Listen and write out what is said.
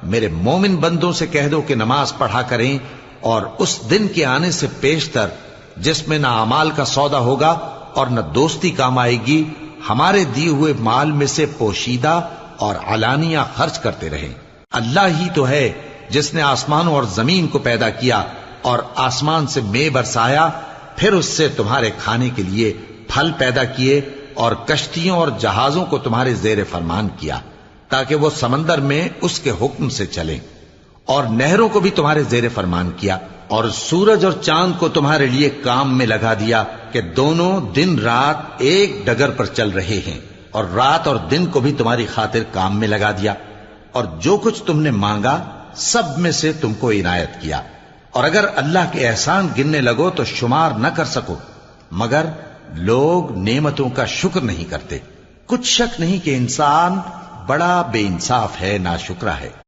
میرے مومن بندوں سے کہہ دو کہ نماز پڑھا کریں، اور اس دن کے آنے سے پیشتر جس میں نہ اعمال کا سودا ہوگا اور نہ دوستی کام آئے گی، ہمارے دیے ہوئے مال میں سے پوشیدہ اور علانیہ خرچ کرتے رہیں۔ اللہ ہی تو ہے جس نے آسمانوں اور زمین کو پیدا کیا اور آسمان سے مے برسایا، پھر اس سے تمہارے کھانے کے لیے پھل پیدا کیے اور کشتیوں اور جہازوں کو تمہارے زیر فرمان کیا تاکہ وہ سمندر میں اس کے حکم سے چلیں، اور نہروں کو بھی تمہارے زیر فرمان کیا، اور سورج اور چاند کو تمہارے لیے کام میں لگا دیا کہ دونوں دن رات ایک ڈگر پر چل رہے ہیں، اور رات اور دن کو بھی تمہاری خاطر کام میں لگا دیا، اور جو کچھ تم نے مانگا سب میں سے تم کو عنایت کیا، اور اگر اللہ کے احسان گننے لگو تو شمار نہ کر سکو، مگر لوگ نعمتوں کا شکر نہیں کرتے۔ کچھ شک نہیں کہ انسان بڑا بے انصاف ہے، ناشکرا ہے۔